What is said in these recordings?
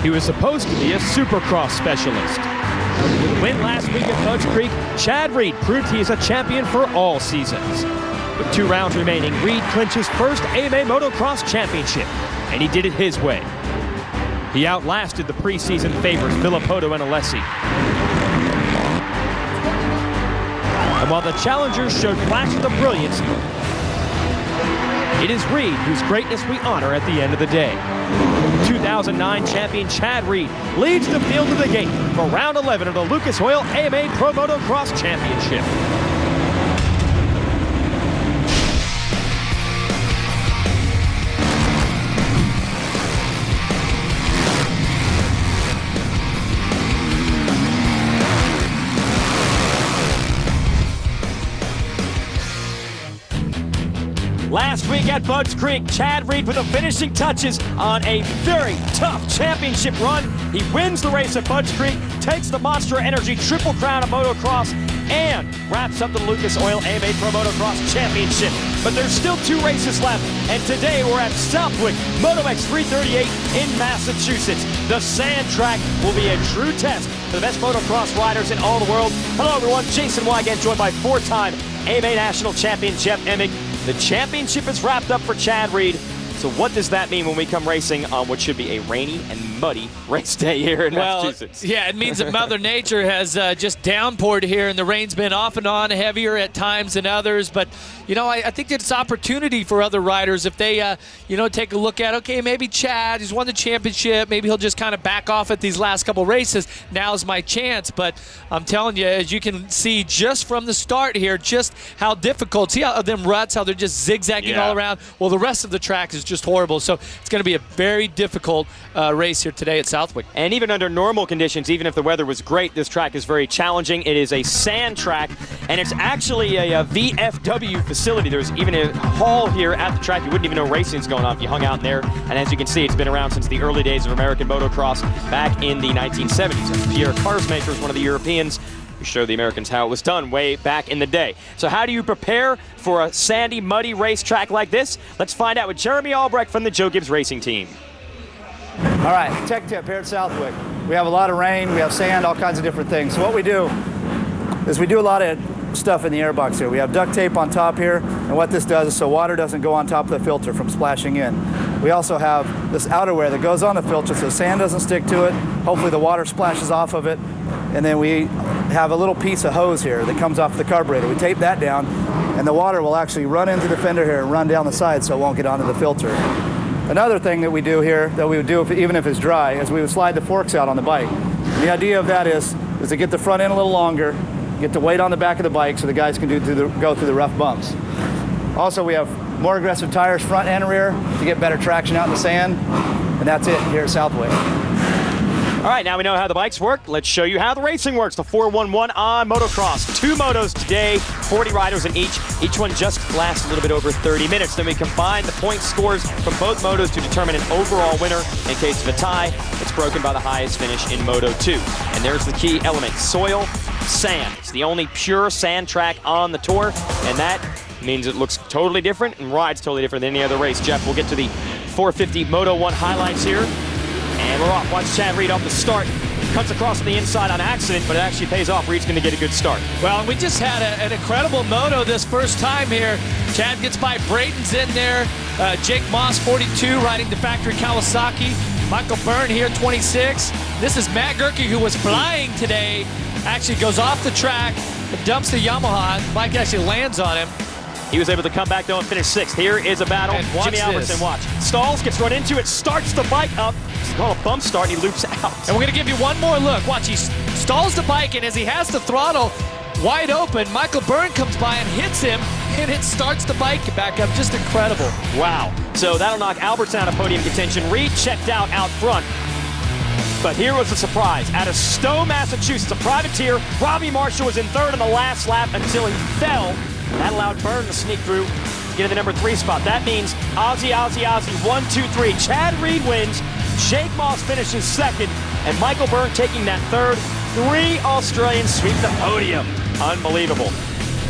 He was supposed to be a Supercross specialist. With a win last week at Bud's Creek, Chad Reed proved he is a champion for all seasons. With 2 rounds remaining, Reed clinches first AMA Motocross Championship, and he did it his way. He outlasted the preseason favorites Villopoto and Alessi. And while the challengers showed flashes of brilliance, it is Reed whose greatness we honor at the end of the day. 2009 champion Chad Reed leads the field to the gate for round 11 of the Lucas Oil AMA Pro Motocross Championship. Last week at Bud's Creek, Chad Reed with the finishing touches on a very tough championship run. He wins the race at Bud's Creek, takes the Monster Energy Triple Crown of Motocross, and wraps up the Lucas Oil AMA Pro Motocross Championship. But there's still 2 races left, and today we're at Southwick Moto X 338 in Massachusetts. The sand track will be a true test for the best motocross riders in all the world. Hello everyone, Jason Wygant, joined by 4-time AMA National Champion Jeff Emig. The championship is wrapped up for Chad Reed. So what does that mean when we come racing on what should be a rainy and muddy race day here in Massachusetts? Yeah, it means that Mother Nature has just downpoured here, and the rain's been off and on, heavier at times than others. But, you know, I think it's opportunity for other riders if they, you know, take a look at, okay, maybe Chad, he's won the championship. Maybe he'll just kind of back off at these last couple races. Now's my chance. But I'm telling you, as you can see just from the start here, just how difficult. See how them ruts, how they're just zigzagging all around? Well, the rest of the track is just horrible. So it's going to be a very difficult race here today at Southwick. And even under normal conditions, even if the weather was great, this track is very challenging. It is a sand track, and it's actually a VFW facility. There's even a hall here at the track. You wouldn't even know racing's going on if you hung out in there. And as you can see, it's been around since the early days of American motocross back in the 1970s. Pierre Karsmaker is one of the Europeans who showed the Americans how it was done way back in the day. So how do you prepare for a sandy, muddy racetrack like this? Let's find out with Jeremy Albrecht from the Joe Gibbs Racing Team. All right, tech tip here at Southwick. We have a lot of rain, we have sand, all kinds of different things. So what we do is we do a lot of stuff in the airbox here. We have duct tape on top here, and what this does is so water doesn't go on top of the filter from splashing in. We also have this outerwear that goes on the filter so sand doesn't stick to it. Hopefully the water splashes off of it. And then we have a little piece of hose here that comes off the carburetor. We tape that down, and the water will actually run into the fender here and run down the side so it won't get onto the filter. Another thing that we do here, that we would do even if it's dry, is we would slide the forks out on the bike. And the idea of that is to get the front end a little longer, get the weight on the back of the bike so the guys can go through the rough bumps. Also, we have more aggressive tires front and rear to get better traction out in the sand, and that's it here at Southwick. All right, now we know how the bikes work. Let's show you how the racing works. The 411 on motocross. 2 motos today, 40 riders in each. Each one just lasts a little bit over 30 minutes. Then we combine the point scores from both motos to determine an overall winner. In case of a tie, it's broken by the highest finish in Moto 2. And there's the key element, soil, sand. It's the only pure sand track on the tour, and that means it looks totally different and rides totally different than any other race. Jeff, we'll get to the 450 Moto 1 highlights here. And we're off. Watch Chad Reed off the start. Cuts across on the inside on accident, but it actually pays off. Reed's going to get a good start. Well, we just had an incredible moto this first time here. Chad gets by. Braden's in there. Jake Moss, 42, riding the Factory Kawasaki. Michael Byrne here, 26. This is Matt Goerke, who was flying today. Actually goes off the track, dumps the Yamaha. Bike actually lands on him. He was able to come back, though, and finish 6th. Here is a battle. Jimmy Albertson, watch. Stalls, gets run into it, starts the bike up. It's called a bump start, and he loops out. And we're going to give you one more look. Watch, he stalls the bike, and as he has the throttle wide open, Michael Byrne comes by and hits him, and it starts the bike back up. Just incredible. Wow. So that'll knock Albertson out of podium contention. Reed checked out front. But here was the surprise. Out of Stowe, Massachusetts, a privateer, Robbie Marshall was in 3rd on the last lap until he fell. That allowed Byrne to sneak through, get in the number 3 spot. That means Aussie, 1, 2, 3. Chad Reed wins. Jake Moss finishes 2nd, and Michael Byrne taking that 3rd. 3 Australians sweep the podium. Unbelievable.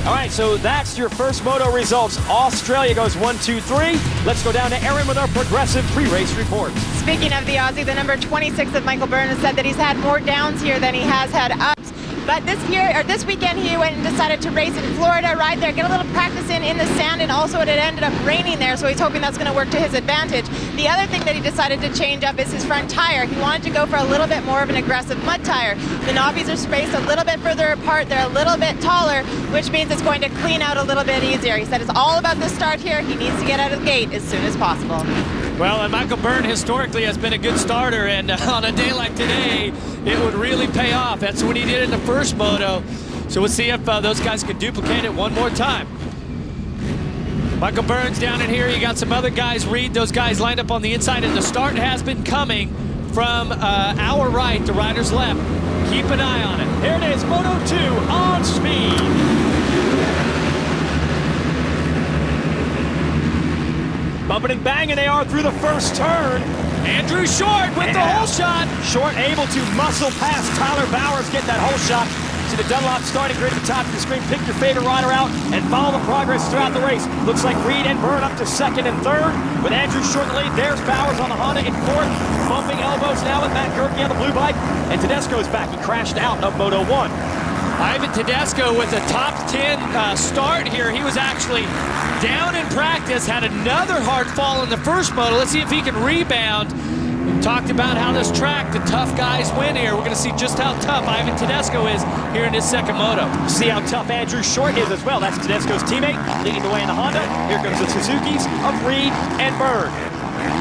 All right, so that's your first moto results. Australia goes 1, 2, 3. Let's go down to Erin with our progressive pre-race report. Speaking of the Aussie, the number 26 of Michael Byrne has said that he's had more downs here than he has had ups. But this weekend he went and decided to race in Florida, ride there, get a little practice in the sand, and also it had ended up raining there, so he's hoping that's going to work to his advantage. The other thing that he decided to change up is his front tire. He wanted to go for a little bit more of an aggressive mud tire. The knobbies are spaced a little bit further apart, they're a little bit taller, which means it's going to clean out a little bit easier. He said it's all about the start here. He needs to get out of the gate as soon as possible. Well, and Michael Byrne historically has been a good starter, and on a day like today, it would really pay off. That's what he did in the first moto. So we'll see if those guys can duplicate it one more time. Michael Byrne's down in here. You got some other guys. Reed, those guys lined up on the inside, and the start has been coming from our right, the rider's left. Keep an eye on it. Here it is, Moto 2 on speed. Bumping and banging they are through the first turn. Andrew Short with the whole shot. Short able to muscle past Tyler Bowers, get that whole shot. See the Dunlop starting grid at the top of the screen. Pick your favorite rider out and follow the progress throughout the race. Looks like Reed and Byrne up to second and third. With Andrew Short in the lead, there's Bowers on the Honda in fourth. Bumping elbows now with Matt Goerke on the blue bike. And Tedesco is back. He crashed out of Moto 1. Ivan Tedesco with a top 10 start here. He was actually down in practice, had another hard fall in the first moto. Let's see if he can rebound. We talked about how this track, the tough guys win here. We're going to see just how tough Ivan Tedesco is here in his second moto. See how tough Andrew Short is as well. That's Tedesco's teammate leading the way in the Honda. Here comes the Suzukis of Reed and Byrne.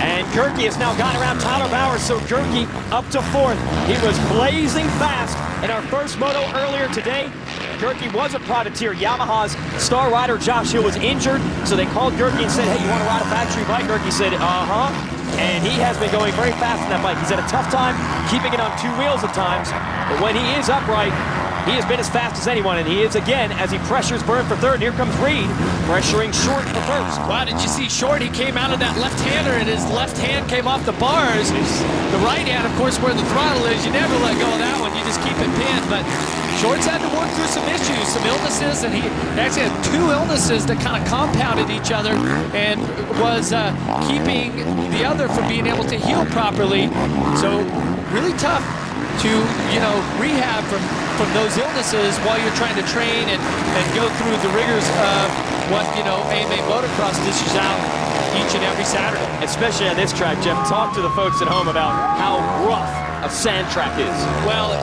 And Goerke has now gone around Tyler Bowers, so Goerke up to fourth. He was blazing fast in our first moto earlier today. Goerke was a privateer. Yamaha's star rider Josh Hill was injured, so they called Goerke and said, hey, you want to ride a factory bike? Goerke said, uh-huh. And he has been going very fast on that bike. He's had a tough time keeping it on two wheels at times, but when he is upright, he has been as fast as anyone, and he is again as he pressures Byrne for third. And here comes Reed pressuring Short for first. Wow, did you see Short? He came out of that left-hander, and his left hand came off the bars. The right hand, of course, where the throttle is, you never let go of that one. You just keep it pinned. But Short's had to work through some issues, some illnesses, and he actually had two illnesses that kind of compounded each other and was keeping the other from being able to heal properly. So really tough to, rehab from those illnesses while you're trying to train and go through the rigors of what, AMA Motocross dishes out each and every Saturday. Especially on this track, Jeff. Talk to the folks at home about how rough a sand track is. Well,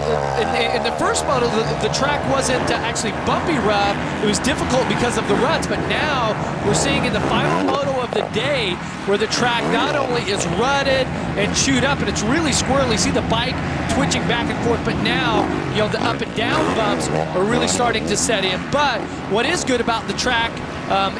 in the first moto, the track wasn't actually bumpy rough. It was difficult because of the ruts, but now we're seeing in the final moto of the day where the track not only is rutted and chewed up, and it's really squirrely. See the bike twitching back and forth, but now, the up and down bumps are really starting to set in. But what is good about the track,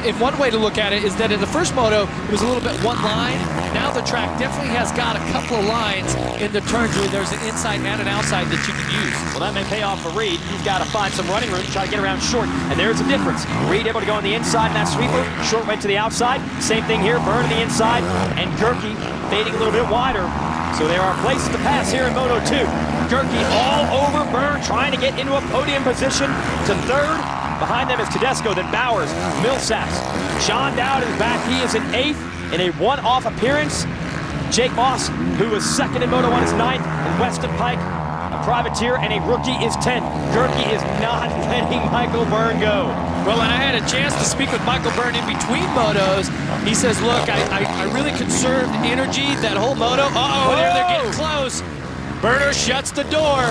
in one way to look at it, is that in the first moto, it was a little bit one line. Now the track definitely has got a couple of lines in the turns where there's an inside and an outside that you can use. Well, that may pay off for Reed. He's got to find some running room to try to get around Short. And there's a difference. Reed able to go on the inside in that sweeper. Short went to the outside. Same thing here. Byrne on the inside. And Goerke fading a little bit wider. So there are places to pass here in Moto 2. Goerke all over Byrne, trying to get into a podium position to third. Behind them is Tedesco, then Bowers, Millsaps. John Dowd is back. He is in eighth in a one-off appearance. Jake Moss, who was second in Moto 1, is ninth. And Weston Pike, a privateer and a rookie, is 10th. Goerke is not letting Michael Byrne go. Well, and I had a chance to speak with Michael Byrne in between motos. He says, look, I really conserved energy that whole moto. Uh-oh, there they're getting close. Byrne shuts the door.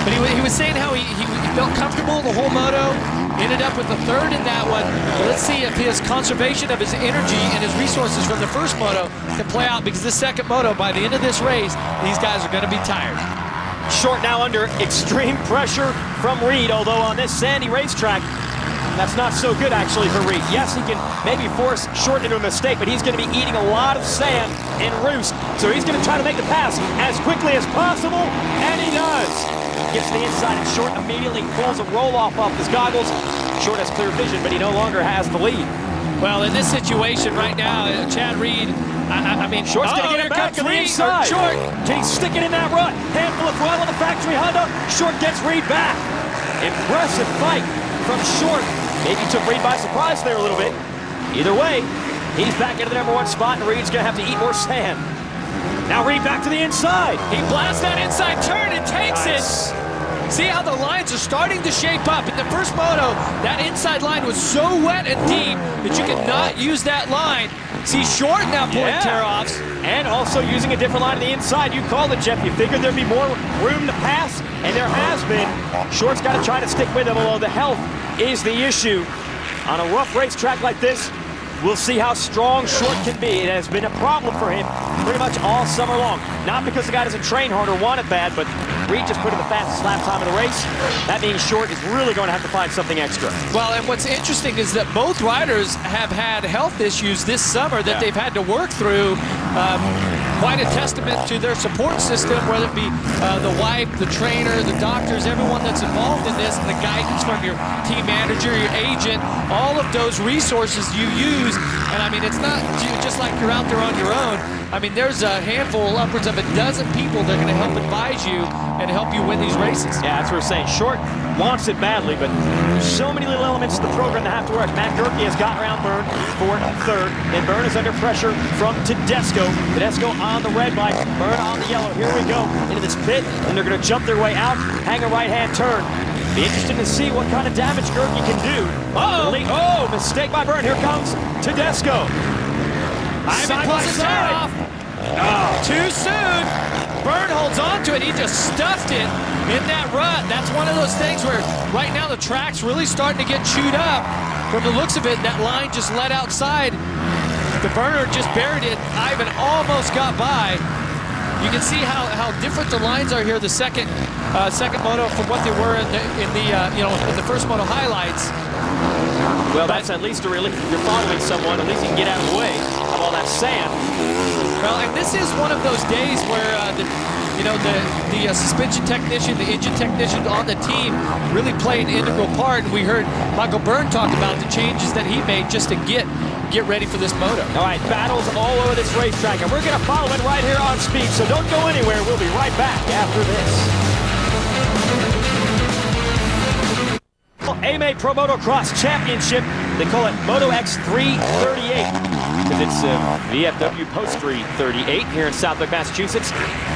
But he was saying how he felt comfortable the whole moto, ended up with the third in that one. But let's see if his conservation of his energy and his resources from the first moto can play out, because this second moto, by the end of this race, these guys are going to be tired. Short now under extreme pressure from Reed, although on this sandy racetrack, that's not so good actually for Reed. Yes, he can maybe force Short into a mistake, but he's going to be eating a lot of sand and roost. So he's going to try to make the pass as quickly as possible, and he does. Gets to the inside, and Short immediately pulls a roll-off off his goggles. Short has clear vision, but he no longer has the lead. Well, in this situation right now, Chad Reed, I mean, Short's going to get it back to the inside. Short. Can he stick it in that rut? Handful of throttle on the factory Honda. Short gets Reed back. Impressive fight from Short maybe took Reed by surprise there a little bit. Either way, he's back into the #1 spot, and Reed's going to have to eat more sand. Now Reed back to the inside. He blasts that inside turn and takes Nice. it. See how the lines are starting to shape up. In the first moto, that inside line was so wet and deep that you could not use that line. See Short now pulling tear-offs. And also using a different line on the inside. You called it, Jeff. You figured there'd be more room to pass, and there has been. Short's got to try to stick with him, although the health is the issue. On a rough racetrack like this, we'll see how strong Short can be. It has been a problem for him pretty much all summer long. Not because the guy doesn't train hard or want it bad, but Reed just put in the fastest lap time of the race. That means Short is really going to have to find something extra. Well, and what's interesting is that both riders have had health issues this summer that they've had to work through. Quite a testament to their support system, whether it be the wife, the trainer, the doctors, everyone that's involved in this, and the guidance from your team manager, your agent, all of those resources you use. And I mean, it's not just like you're out there on your own. I mean, there's a handful, upwards of a dozen people that are going to help advise you and help you win these races. Yeah, that's what we're saying. Short wants it badly, but there's so many little elements to the program that have to work. Matt Goerke has got around Byrne for third, and Byrne is under pressure from Tedesco. Tedesco on the red bike, Byrne on the yellow. Here we go into this pit, and they're going to jump their way out, hang a right-hand turn. Be interested to see what kind of damage Goerke can do. Oh, mistake by Byrne. Here comes Tedesco. Ivan pulls his hair off. Oh, too soon. Byrne holds on to it. He just stuffed it in that rut. That's one of those things where right now the track's really starting to get chewed up. From the looks of it, that line just let outside. The Burner just buried it. Ivan almost got by. You can see how different the lines are here. The second moto from what they were in the first moto highlights. Well, that's at least a relief. If you're following someone, at least you can get out of the way of all that sand. Well, and this is one of those days where the suspension technician, the engine technician on the team really play an integral part. And we heard Michael Byrne talk about the changes that he made just to get ready for this moto. All right, battles all over this racetrack, and we're going to follow it right here on Speed. So don't go anywhere. We'll be right back after this. AMA Pro Motocross Championship. They call it Moto X 338 because it's VFW Post 338 here in Southwick, Massachusetts.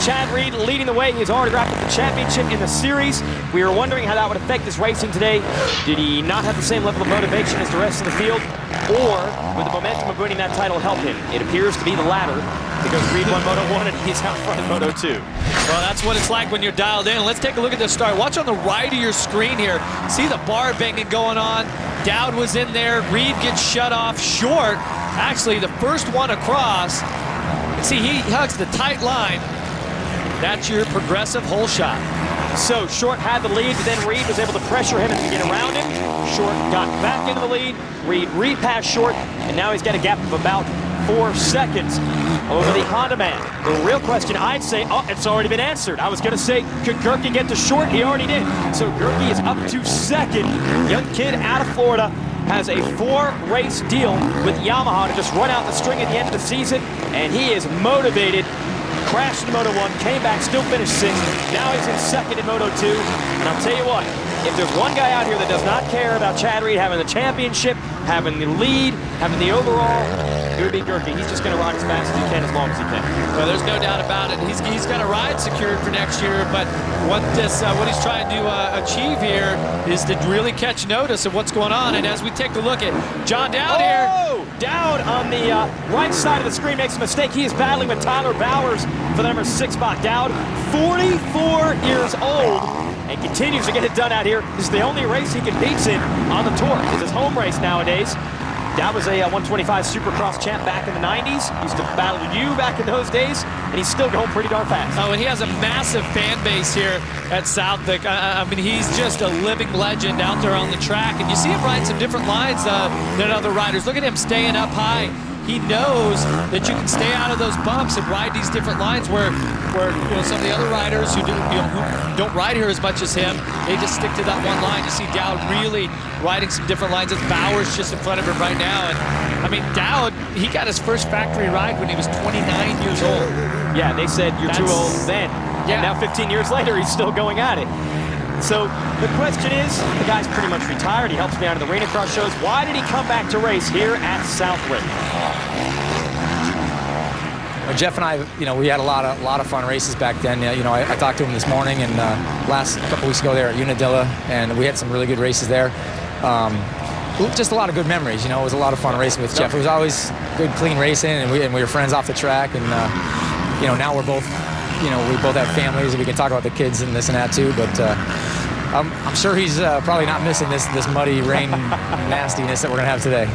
Chad Reed leading the way. He's already wrapped up the championship in the series. We were wondering how that would affect his racing today. Did he not have the same level of motivation as the rest of the field? Or would the momentum of winning that title help him? It appears to be the latter because Reed won Moto 1 and he's out front in Moto 2. Well, that's what it's like when you're dialed in. Let's take a look at the start. Watch on the right of your screen here. See the bar banging going on. Dowd was in there. Reed gets shut off. Short, actually the first one across. See, he hugs the tight line. That's your progressive hole shot. So Short had the lead, but then Reed was able to pressure him and get around him. Short got back into the lead. Reed repassed Short, and now he's got a gap of about 4 seconds over the Honda man. The real question, I'd say, it's already been answered. I was going to say, could Goerke get to Short? He already did. So Goerke is up to second. Young kid out of Florida has a 4-race deal with Yamaha to just run out the string at the end of the season, and he is motivated. Crashed in Moto 1, came back, still finished 6th. Now he's in second in Moto 2. And I'll tell you what, if there's one guy out here that does not care about Chad Reed having the championship, having the lead, having the overall, it would be Goerke. He's just going to ride as fast as he can, as long as he can. Well, there's no doubt about it. He's got a ride secured for next year, but what he's trying to achieve here is to really catch notice of what's going on. And as we take a look at John Dowd here. Dowd on the right side of the screen makes a mistake. He is battling with Tyler Bowers for the number 6 spot. Dowd, 44 years old, and continues to get it done out here. This is the only race he competes in on the tour. It's his home race nowadays. Dowd was a 125 Supercross champ back in the 90s. He used to battle you back in those days, and he's still going pretty darn fast. Oh, and he has a massive fan base here at Southwick. I mean, he's just a living legend out there on the track, and you see him ride some different lines than other riders. Look at him staying up high. He knows that you can stay out of those bumps and ride these different lines where some of the other riders who don't ride here as much as him, they just stick to that one line. You see Dowd really riding some different lines. It's Bowers just in front of him right now. And I mean, Dowd, he got his first factory ride when he was 29 years old. Yeah, they said you're too old then. Yeah. And now 15 years later, he's still going at it. So the question is, the guy's pretty much retired. He helps me out in the arena cross shows. Why did he come back to race here at Southwick? Well, Jeff and I, we had a lot of fun races back then. I talked to him this morning and last couple weeks ago there at Unadilla, and we had some really good races there. Just a lot of good memories. It was a lot of fun racing with Jeff. It was always good, clean racing, and we were friends off the track. And now we're both, we both have families, and we can talk about the kids and this and that too. But I'm sure he's probably not missing this muddy rain nastiness that we're gonna have today.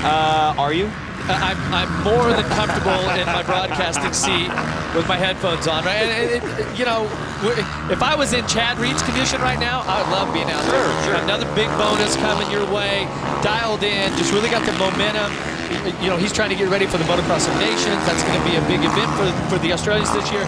Are you? I'm more than comfortable in my broadcasting seat with my headphones on, right? And if I was in Chad Reed's condition right now, I would love being out there. Sure. Another big bonus coming your way, dialed in, just really got the momentum. He's trying to get ready for the Motocross Nationals. That's going to be a big event for the Australians this year.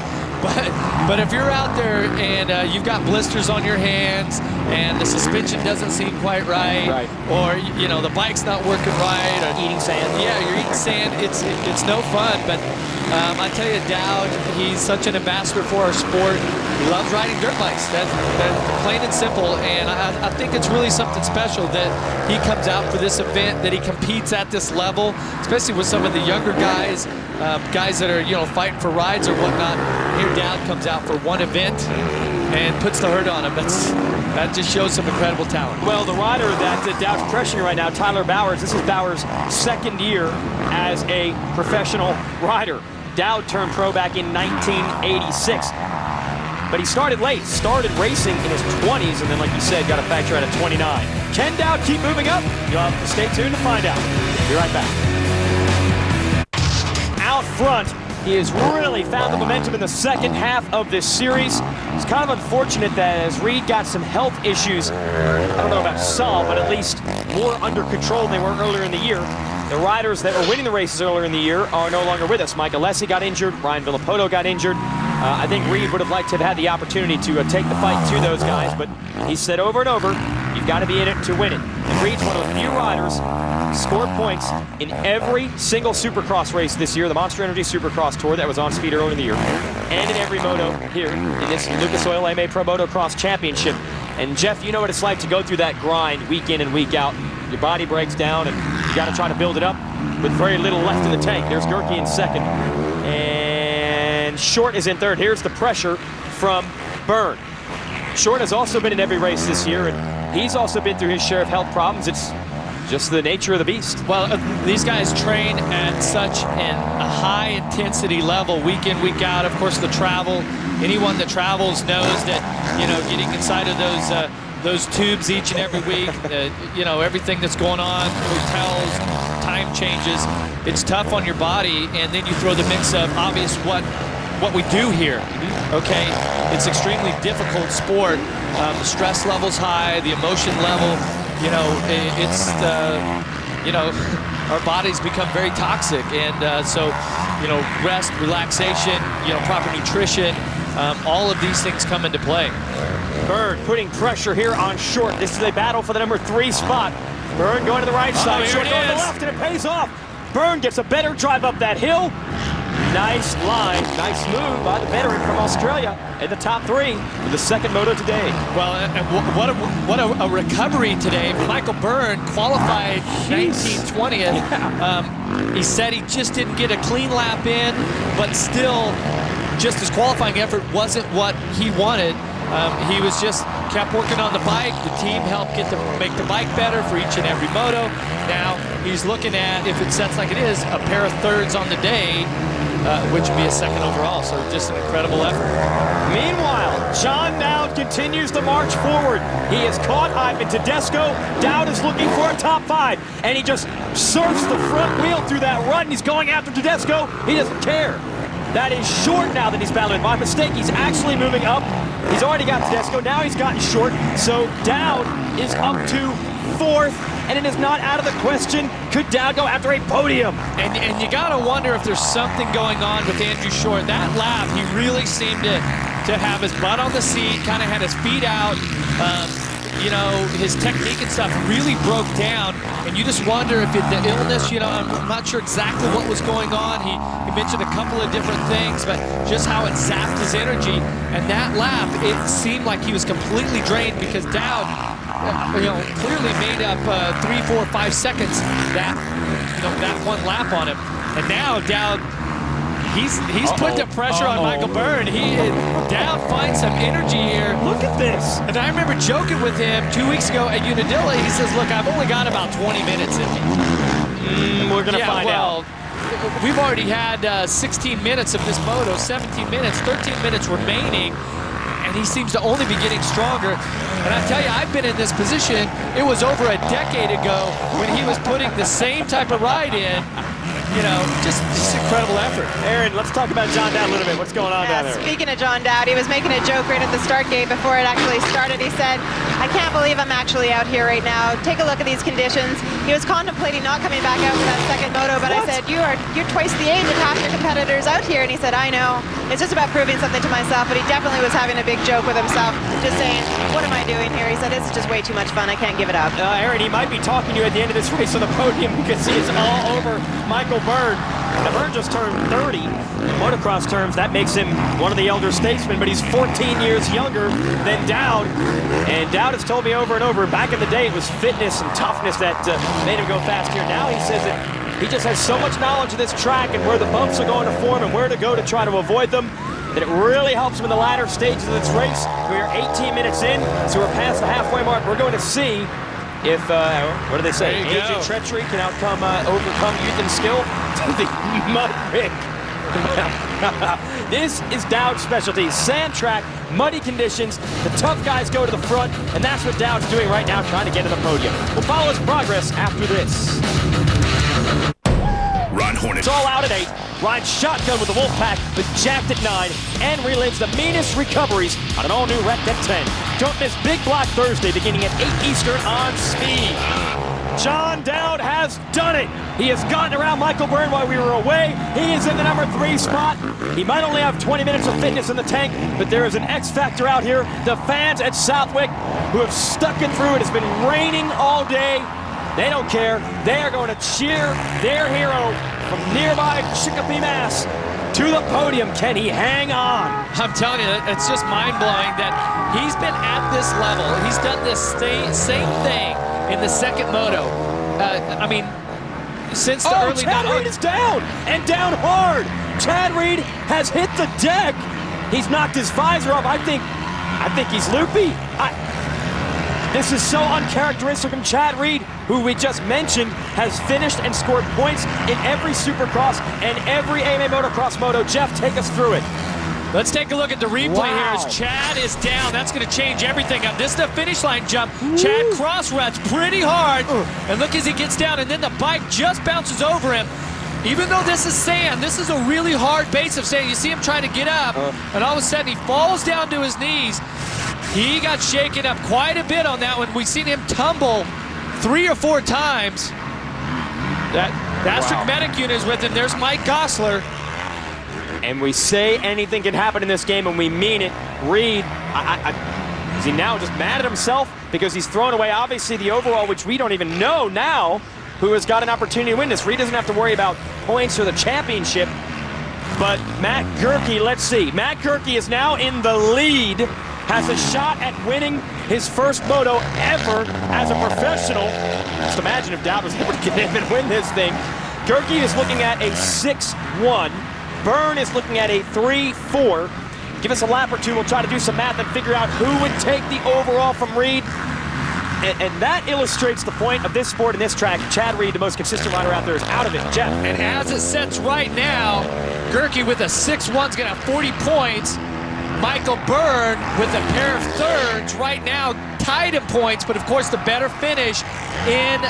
But if you're out there and you've got blisters on your hands and the suspension doesn't seem quite right, or the bike's not working right, or eating sand. Yeah, you're eating sand. It's no fun. But I tell you, Dowd, he's such an ambassador for our sport. He loves riding dirt bikes. That's plain and simple. And I think it's really something special that he comes out for this event, that he competes at this level, especially with some of the younger guys, guys that are fighting for rides or whatnot. Here Dowd comes out for one event and puts the hurt on him. That just shows some incredible talent. Well, the rider that Dowd's pressuring right now, Tyler Bowers, this is Bowers' second year as a professional rider. Dowd turned pro back in 1986. But he started late, started racing in his 20s, and then, like you said, got a factor out at 29. Can Dowd keep moving up? You'll have to stay tuned to find out. Be right back. Out front, he has really found the momentum in the second half of this series. It's kind of unfortunate that as Reed got some health issues, I don't know about solved, but at least more under control than they were earlier in the year. The riders that were winning the races earlier in the year are no longer with us. Mike Alessi got injured, Ryan Villopoto got injured. I think Reed would have liked to have had the opportunity to take the fight to those guys, but he said over and over, you've got to be in it to win it. And Reed's one of the few riders scored points in every single Supercross race this year, the Monster Energy Supercross Tour that was on speed earlier in the year, and in every moto here in this Lucas Oil AMA Pro Motocross Championship. And Jeff, you know what it's like to go through that grind week in and week out. Your body breaks down, and you got to try to build it up with very little left in the tank. There's Goerke in second, and Short is in third. Here's the pressure from Byrne. Short has also been in every race this year, and he's also been through his share of health problems. It's just the nature of the beast. Well, these guys train at such a high intensity level week in, week out. Of course, the travel. Anyone that travels knows that, getting inside of those tubes each and every week, everything that's going on, hotels, time changes, it's tough on your body. And then you throw the mix of obvious what we do here. Okay, it's extremely difficult sport. The stress level's high, the emotion level. Our bodies become very toxic, and so rest, relaxation, proper nutrition, all of these things come into play. Byrne putting pressure here on Short. This is a battle for the number 3 spot. Byrne going to the right side, Short going to the left, and it pays off. Byrne gets a better drive up that hill. Nice line, nice move by the veteran from Australia in the top 3 for the second moto today. Well, what a recovery today. Michael Byrne qualified 1920th. He said he just didn't get a clean lap in, but still, just his qualifying effort wasn't what he wanted. He was just kept working on the bike. The team helped make the bike better for each and every moto. Now he's looking at, if it sets like it is, a pair of thirds on the day, which would be a second overall. So just an incredible effort. Meanwhile, John Dowd continues to march forward. He has caught Ivan Tedesco. Dowd is looking for a top 5, and he just surfs the front wheel through that run. He's going after Tedesco. He doesn't care. That is Short now that he's battling. My mistake, he's actually moving up. He's already got Tedesco, now he's gotten Short. So Dowd is up to 4th, and it is not out of the question. Could Dowd go after a podium? And you gotta wonder if there's something going on with Andrew Short. That lap, he really seemed to have his butt on the seat, kind of had his feet out. you know, his technique and stuff really broke down, and you just wonder if the illness, you know, I'm not sure exactly what was going on. He mentioned a couple of different things, but just how it zapped his energy. And that lap, it seemed like he was completely drained because Dowd, you know, clearly made up 3, 4, 5 seconds that one lap on him. And now Dowd, he's put the pressure on Michael Byrne. Dowd finds some energy here. Look at this. And I remember joking with him 2 weeks ago at Unadilla. He says, look, I've only got about 20 minutes in me. We're going to find out. We've already had 16 minutes of this moto, 17 minutes, 13 minutes remaining, and he seems to only be getting stronger. And I tell you, I've been in this position. It was over a decade ago when he was putting the same type of ride in. You know, just incredible effort. Aaron, let's talk about John Dowd a little bit. What's going on down there? Speaking of John Dowd, he was making a joke right at the start gate before it actually started. He said, I can't believe I'm actually out here right now. Take a look at these conditions. He was contemplating not coming back out for that second moto, but I said, you're twice the age of half your competitors out here. And he said, I know. It's just about proving something to myself, but he definitely was having a big joke with himself, just saying, what am I doing here? He said, this is just way too much fun. I can't give it up. Aaron, he might be talking to you at the end of this race on the podium because he is all over Michael Byrne. Now, Byrne just turned 30. In motocross terms, that makes him one of the elder statesmen, but he's 14 years younger than Dowd. And Dowd has told me over and over, back in the day, it was fitness and toughness that made him go fast here. Now he says that he just has so much knowledge of this track and where the bumps are going to form and where to go to try to avoid them, that it really helps him in the latter stages of this race. We're 18 minutes in, so we're past the halfway mark. We're going to see if, what do they say, age and treachery can overcome youth and skill. The mud rig. This is Dowd's specialty. Sand track, muddy conditions. The tough guys go to the front, and that's what Dowd's doing right now, trying to get to the podium. We'll follow his progress after this. Ron Hornet. It's all out at 8. Rides shotgun with the Wolfpack, but jacked at 9, and relives the meanest recoveries on an all-new wrecked at 10. Don't miss Big Black Thursday beginning at 8 Eastern on Speed. John Dowd has done it. He has gotten around Michael Byrne while we were away. He is in the number 3 spot. He might only have 20 minutes of fitness in the tank, but there is an X factor out here. The fans at Southwick who have stuck it through. It has been raining all day. They don't care. They are going to cheer their hero from nearby Chicopee, Mass, to the podium. Can he hang on? I'm telling you, it's just mind-blowing that he's been at this level. He's done this same thing in the second moto. I mean, since the early... Chad Reed is down, and down hard. Chad Reed has hit the deck. He's knocked his visor off. I think he's loopy. This is so uncharacteristic from Chad Reed, who we just mentioned has finished and scored points in every Supercross and every AMA Motocross Moto. Jeff, take us through it. Let's take a look at the replay here as Chad is down. That's going to change everything. This is the finish line jump. Chad cross-ruts pretty hard. And look as he gets down, and then the bike just bounces over him. Even though this is sand, this is a really hard base of sand. You see him trying to get up, and all of a sudden he falls down to his knees. He got shaken up quite a bit on that one. We've seen him tumble 3 or 4 times. That District Medic unit is with him. There's Mike Gossler. And we say anything can happen in this game, and we mean it. Reed, is he now just mad at himself because he's thrown away, obviously, the overall, which we don't even know now who has got an opportunity to win this. Reed doesn't have to worry about points or the championship. But Matt Goerke, let's see. Matt Goerke is now in the lead, has a shot at winning his first moto ever as a professional. Just imagine if Dowd was able to get in and win this thing. Goerke is looking at a 6-1. Byrne is looking at a 3-4. Give us a lap or two. We'll try to do some math and figure out who would take the overall from Reed. And that illustrates the point of this sport and this track. Chad Reed, the most consistent rider out there, is out of it. Jeff. And as it sets right now, Goerke with a 6-1 is going to have 40 points. Michael Byrne with a pair of thirds right now tied in points, but of course the better finish in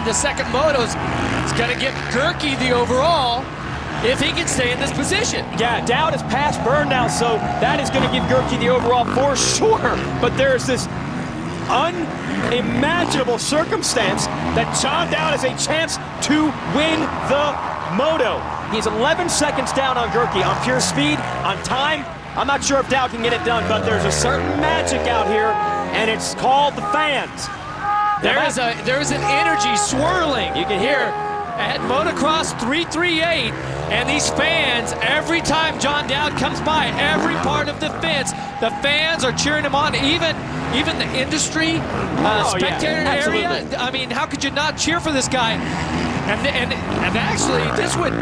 the second moto is going to get Goerke the overall if he can stay in this position. Yeah, Dowd has passed Byrne now, so that is going to give Goerke the overall for sure. But there's this unimaginable circumstance that John Dowd has a chance to win the moto. He's 11 seconds down on Goerke on pure speed, on time. I'm not sure if Dowd can get it done, but there's a certain magic out here and it's called the fans. There is an energy swirling. You can hear at Motocross 338, and these fans, every time John Dowd comes by, every part of the fence, the fans are cheering him on. Even the industry spectator area. I mean, how could you not cheer for this guy? And actually, this would,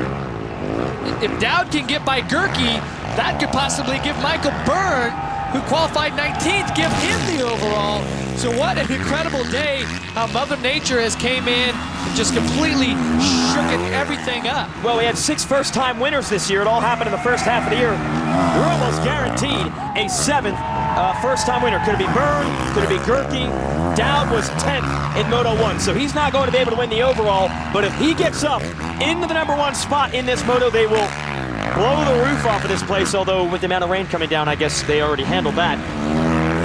if Dowd can get by Goerke, that could possibly give Michael Byrne, who qualified 19th, give him the overall. So what an incredible day, how Mother Nature has came in and just completely shook everything up. Well, we had 6 first-time winners this year. It all happened in the first half of the year. We're almost guaranteed a 7th first-time winner. Could it be Byrne? Could it be Goerke? Dowd was 10th in Moto 1, so he's not going to be able to win the overall. But if he gets up into the #1 spot in this Moto, they will blow the roof off of this place, although with the amount of rain coming down, I guess they already handled that.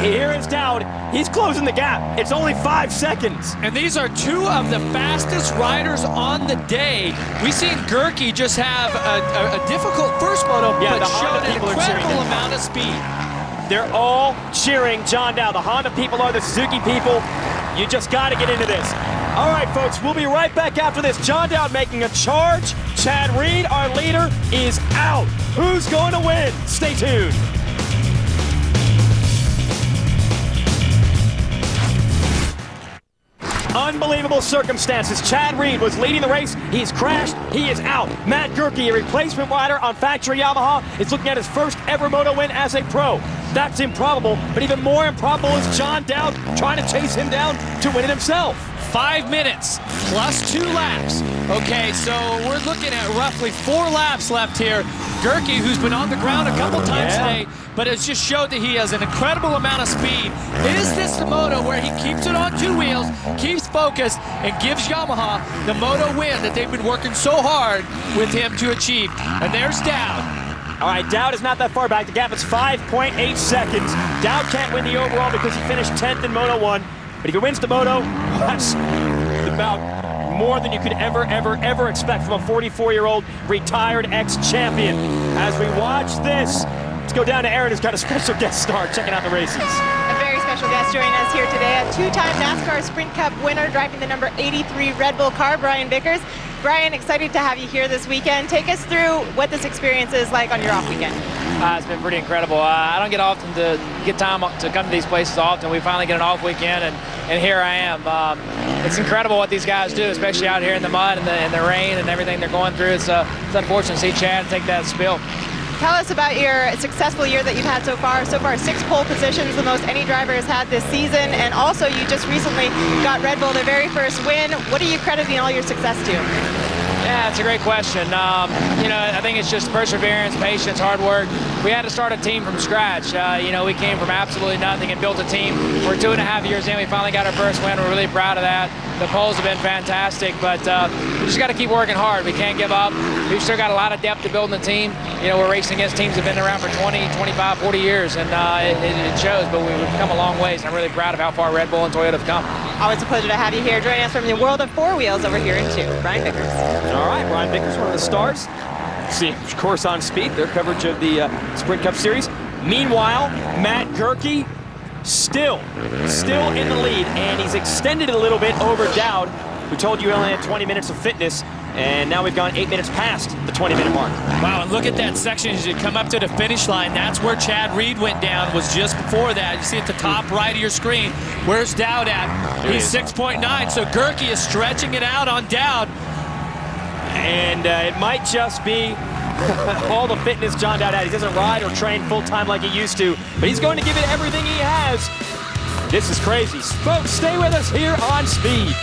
Here is Dowd. He's closing the gap. It's only 5 seconds. And these are 2 of the fastest riders on the day. We've seen Goerke just have a difficult first moto, but showed an incredible amount of speed. They're all cheering John Dowd. The Honda people are the Suzuki people. You just got to get into this. All right, folks, we'll be right back after this. John Dowd making a charge. Chad Reed, our leader, is out. Who's going to win? Stay tuned. Unbelievable circumstances. Chad Reed was leading the race. He's crashed. He is out. Matt Goerke, a replacement rider on Factory Yamaha, is looking at his first ever Moto win as a pro. That's improbable, but even more improbable is John Dowd trying to chase him down to win it himself. 5 minutes plus 2 laps. Okay, so we're looking at roughly 4 laps left here. Goerke, who's been on the ground a couple times today, but it's just showed that he has an incredible amount of speed. Is this the Moto where he keeps it on 2 wheels, keeps focused, and gives Yamaha the Moto win that they've been working so hard with him to achieve? And there's Dowd. All right, Dowd is not that far back. The gap is 5.8 seconds. Dowd can't win the overall because he finished 10th in Moto 1. But if he wins the Moto, that's about more than you could ever expect from a 44-year-old retired ex-champion. As we watch this, let's go down to Aaron, who's got a special guest star checking out the races. A very special guest joining us here today, a 2-time NASCAR Sprint Cup winner driving the number 83 Red Bull car, Brian Vickers. Brian, excited to have you here this weekend. Take us through what this experience is like on your off weekend. It's been pretty incredible. I don't get often to get time to come to these places often. We finally get an off weekend, and here I am. It's incredible what these guys do, especially out here in the mud and the rain and everything they're going through. It's unfortunate to see Chad take that spill. Tell us about your successful year that you've had so far. So far, 6 pole positions, the most any driver has had this season. And also, you just recently got Red Bull their very first win. What are you crediting all your success to? Yeah, it's a great question. I think it's just perseverance, patience, hard work. We had to start a team from scratch. We came from absolutely nothing and built a team. We're 2.5 years in. We finally got our first win. We're really proud of that. The polls have been fantastic, but we just got to keep working hard. We can't give up. We've still got a lot of depth to building the team. We're racing against teams that have been around for 20, 25, 40 years, and it shows, but we've come a long ways, and I'm really proud of how far Red Bull and Toyota have come. Always a pleasure to have you here. Joining us from the world of 4 wheels over here in 2, Brian Vickers. All right, Brian Vickers, one of the stars. See, of course, on Speed, their coverage of the Sprint Cup Series. Meanwhile, Matt Goerke still in the lead, and he's extended it a little bit over Dowd, who told you he only had 20 minutes of fitness, and now we've gone 8 minutes past the 20-minute mark. Wow, and look at that section as you come up to the finish line. That's where Chad Reed went down, was just before that. You see at the top right of your screen, where's Dowd at? He's 6.9, so Goerke is stretching it out on Dowd. And it might just be all the fitness John Dowd had. He doesn't ride or train full-time like he used to, but he's going to give it everything he has. This is crazy. Folks, stay with us here on Speed.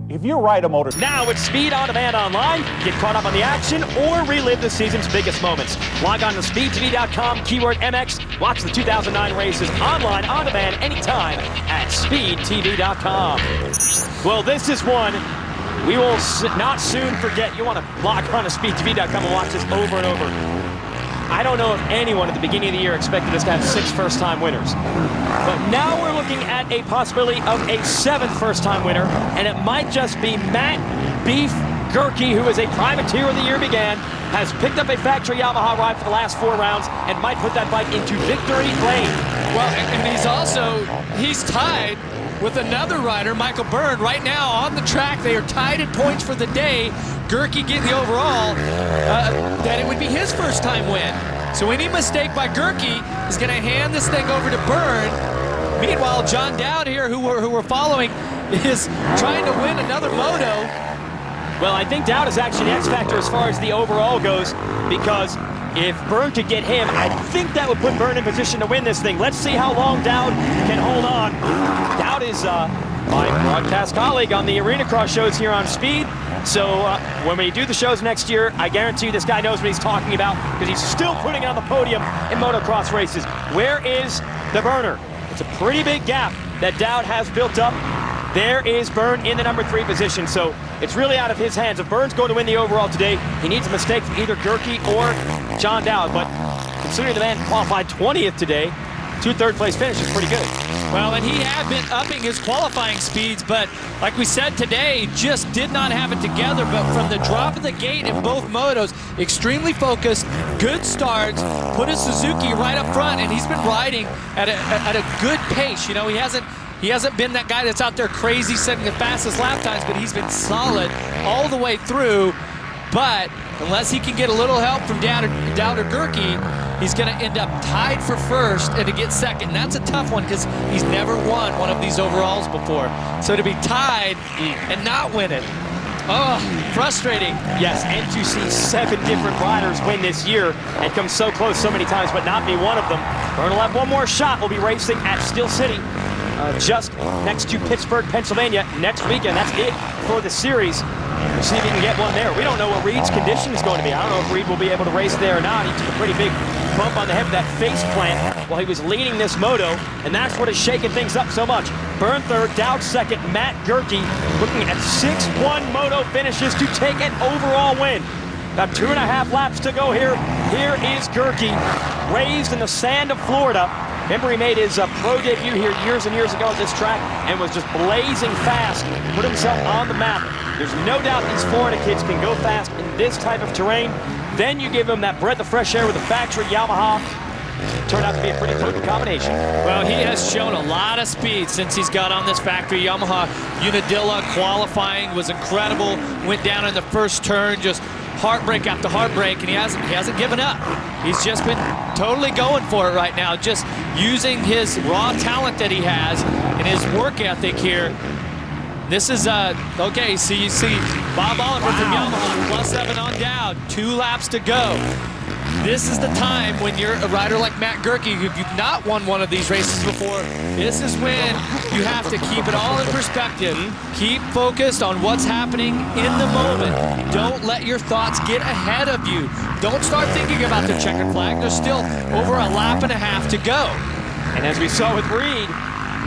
If you ride a motor... Now it's Speed On Demand online. Get caught up on the action or relive the season's biggest moments. Log on to speedtv.com, keyword MX. Watch the 2009 races online, on demand, anytime at speedtv.com. Well, this is one we will not soon forget. You want to log on to speedtv.com and watch this over and over. I don't know if anyone at the beginning of the year expected us to have 6 first-time winners. But now we're looking at a possibility of a 7th first-time winner, and it might just be Matt Beef Goerke, who is a privateer when the year began, has picked up a Factory Yamaha ride for the last 4 rounds and might put that bike into victory lane. Well, and he's tied with another rider, Michael Byrne. Right now on the track, they are tied in points for the day. Goerke getting the overall, that it would be his first time win. So any mistake by Goerke is going to hand this thing over to Byrne. Meanwhile, John Dowd here, who we're following, is trying to win another moto. Well, I think Dowd is actually the X factor as far as the overall goes, because if Byrne could get him, I think that would put Byrne in position to win this thing. Let's see how long Dowd can hold on. Dowd is my broadcast colleague on the Arena Cross shows here on Speed. So when we do the shows next year, I guarantee you this guy knows what he's talking about, because he's still putting it on the podium in motocross races. Where is the Burner? It's a pretty big gap that Dowd has built up. There is Byrne in the number 3 position, so it's really out of his hands. If Byrne's going to win the overall today, he needs a mistake from either Goerke or John Dowd. But considering the man qualified 20th today, 2 third-place finishes is pretty good. Well, and he had been upping his qualifying speeds, but like we said today, just did not have it together. But from the drop of the gate in both motos, extremely focused, good starts, put his Suzuki right up front, and he's been riding at a good pace. You know, he hasn't been that guy that's out there crazy setting the fastest lap times, but he's been solid all the way through. But unless he can get a little help from Dowd or Goerke, he's going to end up tied for first and to get second. And that's a tough one because he's never won one of these overalls before. So to be tied and not win it, oh, frustrating. Yes, and to see 7 different riders win this year and come so close so many times but not be one of them. Byrne will have one more shot. We'll be racing at Steel City, just next to Pittsburgh, Pennsylvania next weekend. That's it for the series. We'll see if he can get one there. We don't know what Reed's condition is going to be. I don't know if Reed will be able to race there or not. He took a pretty big bump on the head of that face plant while he was leading this moto, and that's what has shaken things up so much. Byrne 3rd, Dowd 2nd, Matt Goerke looking at 6-1 moto finishes to take an overall win. About 2.5 laps to go here. Here is Goerke, raised in the sand of Florida. Remember, he made his pro debut here years and years ago at this track and was just blazing fast, put himself on the map. There's no doubt these Florida kids can go fast in this type of terrain. Then you give him that breath of fresh air with the Factory Yamaha. Turned out to be a pretty potent combination. Well, he has shown a lot of speed since he's got on this Factory Yamaha. Unadilla qualifying was incredible. Went down in the first turn, just heartbreak after heartbreak, and he hasn't given up. He's just been totally going for it right now, just using his raw talent that he has and his work ethic here. This is, okay, so you see Bob Oliver from Yamaha, +7 on Dowd, 2 laps to go. This is the time when you're a rider like Matt Goerke, if you've not won one of these races before, this is when you have to keep it all in perspective. Keep focused on what's happening in the moment. Don't let your thoughts get ahead of you. Don't start thinking about the checkered flag. There's still over a lap and a half to go. And as we saw with Reed,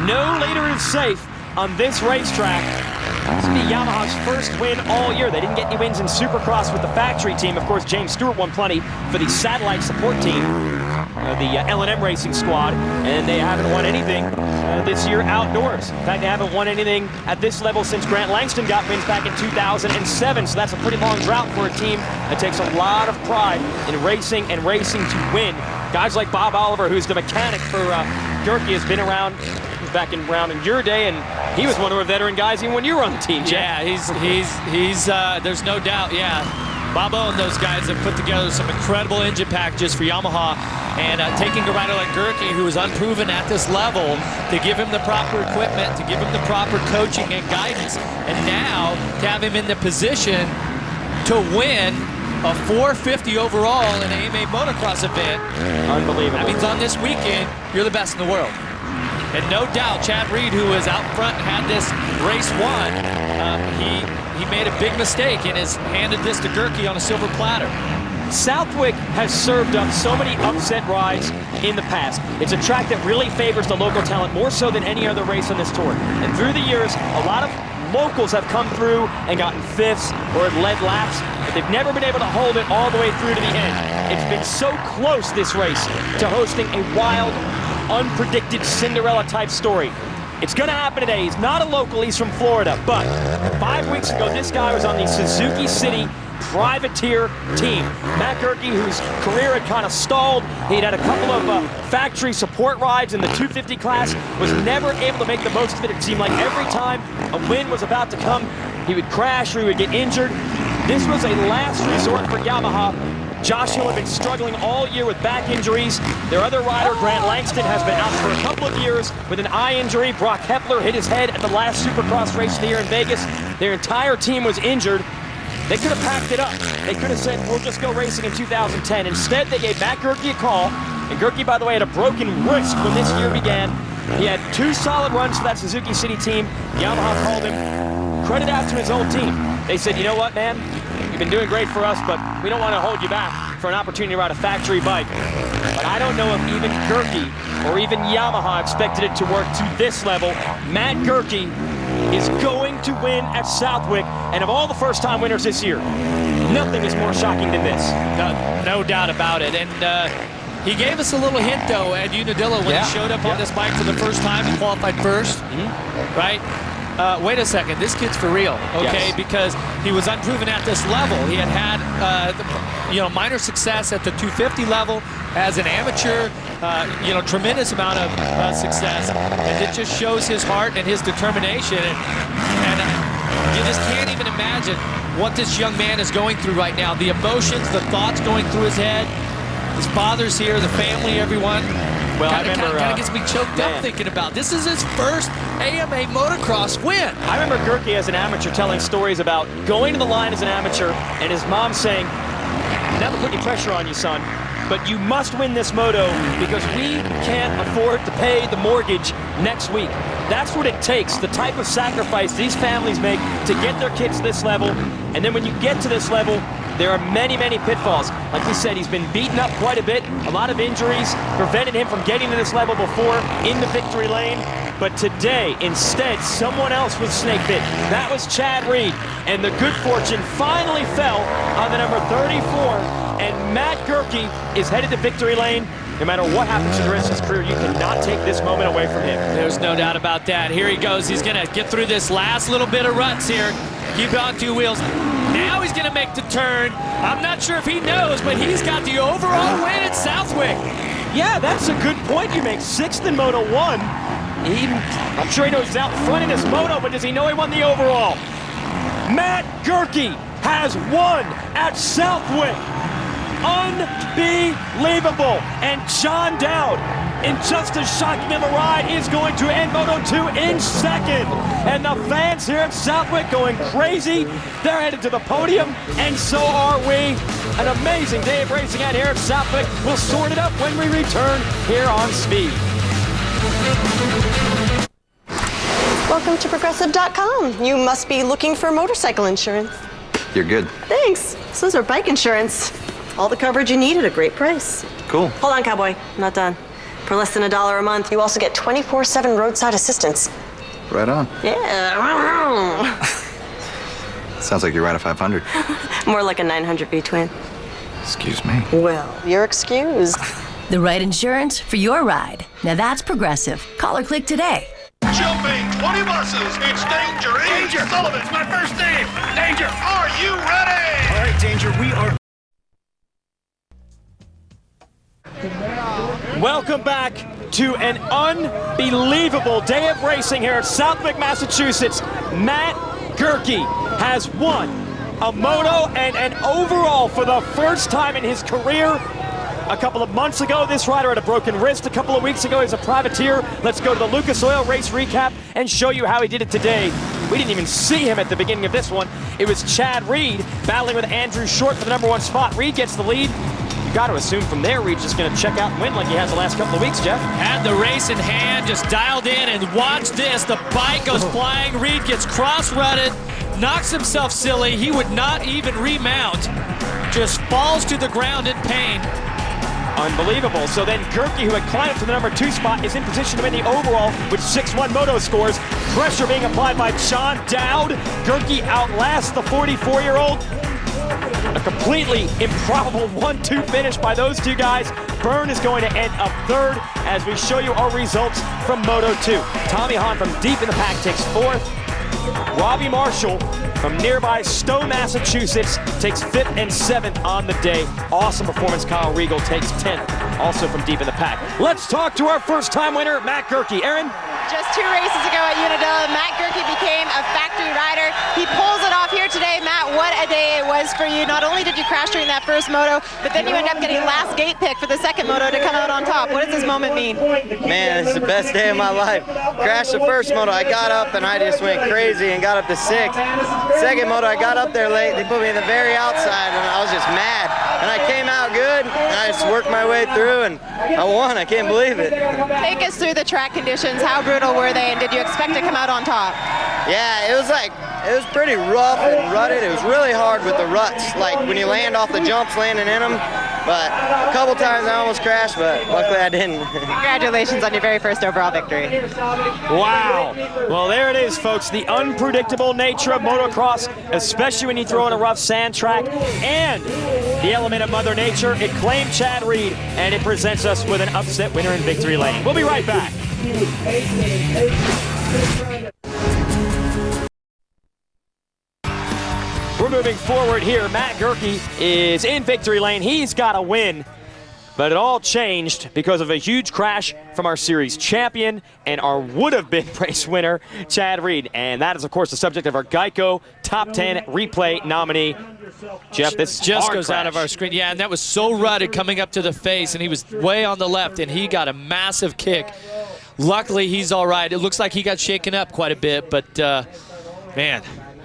no leader is safe on this racetrack. This will be Yamaha's first win all year. They didn't get any wins in Supercross with the factory team. Of course, James Stewart won plenty for the satellite support team, the L&M Racing Squad, and they haven't won anything this year outdoors. In fact, they haven't won anything at this level since Grant Langston got wins back in 2007, so that's a pretty long drought for a team that takes a lot of pride in racing and racing to win. Guys like Bob Oliver, who's the mechanic for Goerke, has been around back around in your day, and he was one of our veteran guys even when you were on the team, Jeff. Yeah, he's there's no doubt, yeah. Bobo and those guys have put together some incredible engine packages for Yamaha, and taking a rider like Goerke, who is unproven at this level, to give him the proper equipment, to give him the proper coaching and guidance, and now to have him in the position to win a 450 overall in an AMA Motocross event. Unbelievable. That means on this weekend, you're the best in the world. And no doubt, Chad Reed, who was out front and had this race won, he made a big mistake and has handed this to Goerke on a silver platter. Southwick has served up so many upset rides in the past. It's a track that really favors the local talent more so than any other race on this tour. And through the years, a lot of locals have come through and gotten 5ths or led laps, but they've never been able to hold it all the way through to the end. It's been so close, this race, to hosting a wild, unpredicted Cinderella-type story. It's going to happen today. He's not a local, he's from Florida, but 5 weeks ago, this guy was on the Suzuki City privateer team. Matt Goerke, whose career had kind of stalled, he'd had a couple of factory support rides in the 250 class, was never able to make the most of it. It seemed like every time a win was about to come, he would crash or he would get injured. This was a last resort for Yamaha. Josh Hill had been struggling all year with back injuries. Their other rider, Grant Langston, has been out for a couple of years with an eye injury. Brock Hepler hit his head at the last Supercross race of the year in Vegas. Their entire team was injured. They could have packed it up. They could have said, we'll just go racing in 2010. Instead, they gave Matt Goerke a call. And Goerke, by the way, had a broken wrist when this year began. He had 2 solid runs for that Suzuki City team. Yamaha called him. Credit out to his old team. They said, you know what, man? You've been doing great for us, but we don't want to hold you back for an opportunity to ride a factory bike. But I don't know if even Goerke or even Yamaha expected it to work to this level. Matt Goerke is going to win at Southwick, and of all the first-time winners this year, nothing is more shocking than this. No doubt about it. And he gave us a little hint, though, at Unadilla when he showed up on this bike for the first time. He qualified first, right? Wait a second, this kid's for real, okay? Yes. Because he was unproven at this level. He had minor success at the 250 level as an amateur, tremendous amount of success. And it just shows his heart and his determination. And you just can't even imagine what this young man is going through right now. The emotions, the thoughts going through his head. His father's here, the family, everyone. Well, I remember, kind of gets me choked up thinking about this. Is his first AMA motocross win. I remember Goerke as an amateur telling stories about going to the line as an amateur and his mom saying, never put any pressure on you, son, but you must win this moto because we can't afford to pay the mortgage next week. That's what it takes, the type of sacrifice these families make to get their kids to this level. And then when you get to this level, there are many, many pitfalls. Like he said, he's been beaten up quite a bit. A lot of injuries prevented him from getting to this level before in the victory lane. But today, instead, someone else was snake bit. That was Chad Reed. And the good fortune finally fell on the number 34. And Matt Goerke is headed to victory lane. No matter what happens to the rest of his career, you cannot take this moment away from him. There's no doubt about that. Here he goes. He's going to get through this last little bit of ruts here. Keep it on 2 wheels. Now he's going to make the turn. I'm not sure if he knows, but he's got the overall win at Southwick. Yeah, that's a good point you make. 6th in Moto 1. I'm sure he knows he's out front in this moto, but does he know he won the overall? Matt Goerke has won at Southwick. Unbelievable. And John Dowd, in just as shocking of a ride, is going to end Moto 2 in 2nd. And the fans here at Southwick going crazy. They're headed to the podium, and so are we. An amazing day of racing out here at Southwick. We'll sort it up when we return here on Speed. Welcome to Progressive.com. You must be looking for motorcycle insurance. You're good. Thanks. So is our bike insurance. All the coverage you need at a great price. Cool. Hold on, cowboy. I'm not done. For less than $1 a month, you also get 24/7 roadside assistance. Right on. Yeah. Sounds like you ride a 500. More like a 900 V-twin. Excuse me. Well, you're excused. The right insurance for your ride. Now that's Progressive. Call or click today. Jumping 20 buses. It's Danger. Danger. Sullivan, it's my first name. Danger. Are you ready? All right, Danger, we are. Welcome back to an unbelievable day of racing here at Southwick, Massachusetts. Matt Goerke has won a moto and an overall for the first time in his career. A couple of months ago, this rider had a broken wrist. A couple of weeks ago, he's a privateer. Let's go to the Lucas Oil race recap and show you how he did it today. We didn't even see him at the beginning of this one. It was Chad Reed battling with Andrew Short for the #1 spot. Reed gets the lead. Got to assume from there Reed's just going to check out and win like he has the last couple of weeks, Jeff. Had the race in hand, just dialed in, and watch this. The bike goes flying. Reed gets cross-rutted, knocks himself silly. He would not even remount. Just falls to the ground in pain. Unbelievable. So then Goerke, who had climbed up to the #2 spot, is in position to win the overall with 6-1 moto scores. Pressure being applied by John Dowd. Goerke outlasts the 44-year-old. A completely improbable 1-2 finish by those two guys. Byrne is going to end up third as we show you our results from Moto 2. Tommy Hahn from deep in the pack takes fourth. Robbie Marshall from nearby Stowe, Massachusetts takes 5th and 7th on the day. Awesome performance. Kyle Regal takes 10th, also from deep in the pack. Let's talk to our first-time winner, Matt Goerke. Aaron? Just 2 races ago at Unadilla, Matt Goerke became a factory rider. He pulls it off here today. Matt, what a day it was for you. Not only did you crash during that first moto, but then you end up getting last gate pick for the second moto to come out on top. What does this moment mean? Man, it's the best day of my life. Crashed the first moto, I got up and I just went crazy and got up to 6th. Second moto, I got up there late. They put me in the very outside and I was just mad. And I came out good and I just worked my way through and I won. I can't believe it. Take us through the track conditions. How brutal were they, and did you expect to come out on top? Yeah, it was pretty rough and rutted. It was really hard with the ruts, like when you land off the jumps, landing in them. But a couple times I almost crashed, but luckily I didn't. Congratulations on your very first overall victory. Wow. Well, there it is, folks. The unpredictable nature of motocross, especially when you throw in a rough sand track, and the element of Mother Nature. It claimed Chad Reed, and it presents us with an upset winner in victory lane. We'll be right back. We're moving forward here. Matt Goerke is in victory lane. He's got a win, but it all changed because of a huge crash from our series champion and our would-have-been race winner, Chad Reed. And that is, of course, the subject of our Geico Top 10 Replay nominee. Jeff, this just goes out of our screen. Yeah, and that was so rutted coming up to the face, and he was way on the left, and he got a massive kick. Luckily, he's all right. It looks like he got shaken up quite a bit, but, man.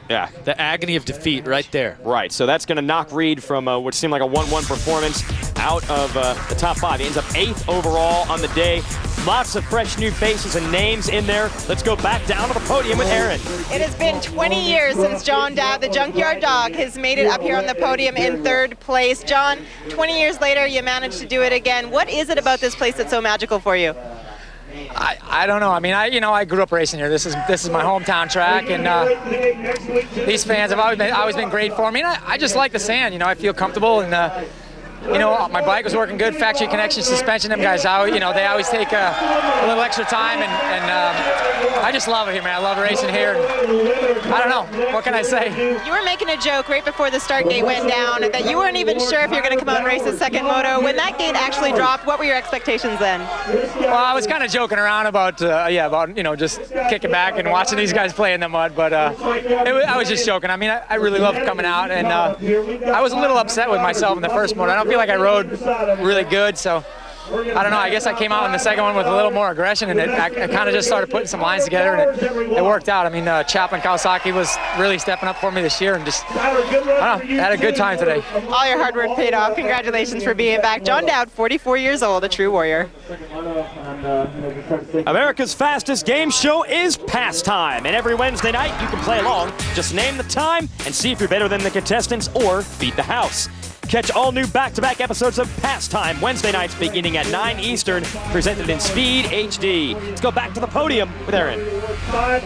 Yeah. The agony of defeat right there. Right, so that's going to knock Reed from what seemed like a 1-1 performance out of the top 5. He ends up 8th overall on the day. Lots of fresh new faces and names in there. Let's go back down to the podium with Aaron. It has been 20 years since John Dowd, the Junkyard Dog, has made it up here on the podium in 3rd place. John, 20 years later, you managed to do it again. What is it about this place that's so magical for you? I don't know. I mean, I grew up racing here. This is my hometown track, and these fans have always been great for me. And I just like the sand. I feel comfortable, and my bike was working good. Factory connection suspension. Them guys, they always take a little extra time, and I just love it here, man. I love racing here. I don't know. What can I say? You were making a joke right before the start gate went down that you weren't even sure if you're going to come out and race the second moto. When that gate actually dropped, what were your expectations then? Well, I was kind of joking around about just kicking back and watching these guys play in the mud, but I was just joking. I mean, I really loved coming out, and I was a little upset with myself in the first moto. I don't feel like I rode really good, so I don't know. I guess I came out in the second one with a little more aggression, and I kind of just started putting some lines together, and it worked out. I mean, Chaplin Kawasaki was really stepping up for me this year, and just, I don't know, had a good time today. All your hard work paid off. Congratulations for being back. John Dowd, 44 years old, a true warrior. America's fastest game show is Pastime, and every Wednesday night you can play along. Just name the time and see if you're better than the contestants or beat the house. Catch all new back-to-back episodes of Pastime Wednesday nights beginning at 9 Eastern, presented in Speed HD. Let's go back to the podium with Aaron.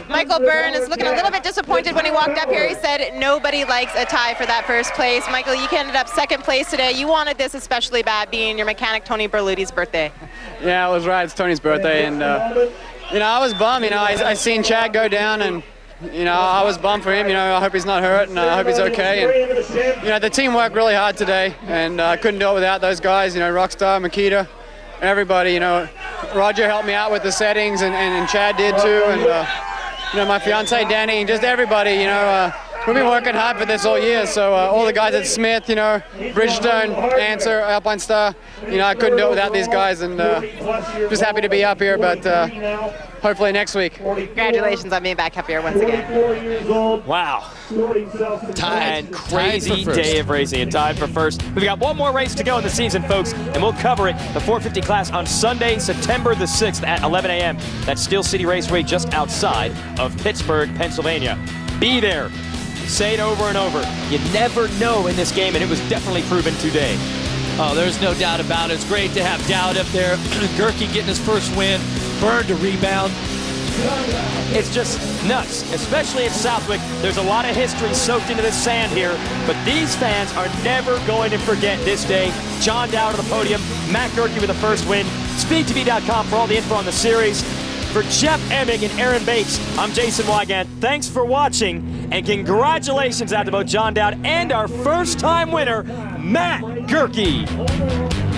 Michael Byrne is looking a little bit disappointed when he walked up here. He said nobody likes a tie for that first place. Michael, you ended up 2nd place today. You wanted this especially bad, being your mechanic Tony Berluti's birthday. Yeah, it was right. It's Tony's birthday, and I was bummed. I seen Chad go down, and I was bummed for him. I hope he's not hurt, and I hope he's okay. And the team worked really hard today, and I couldn't do it without those guys. Rockstar, Makita, everybody. Roger helped me out with the settings, and Chad did too, and my fiance Danny, and just everybody. We've been working hard for this all year, so all the guys at Smith, Bridgestone, Answer, Alpine Star, I couldn't do it without these guys, and just happy to be up here, but hopefully next week. Congratulations on being back up here once again. Wow. Tied. Crazy day of racing and tied for first. We've got one more race to go in the season, folks, and we'll cover it, the 450 class, on Sunday, September the 6th at 11 a.m. That's Steel City Raceway just outside of Pittsburgh, Pennsylvania. Be there. Say it over and over. You never know in this game, and it was definitely proven today. Oh, there's no doubt about it. It's great to have Dowd up there. Goerke getting his first win. Byrne to rebound. It's just nuts, especially at Southwick. There's a lot of history soaked into this sand here, but these fans are never going to forget this day. John Dowd on the podium, Matt Goerke with the first win. SpeedTV.com for all the info on the series. For Jeff Emming and Aaron Bates, I'm Jason Wygant. Thanks for watching, and congratulations out to both John Dowd and our first-time winner, Matt Goerke.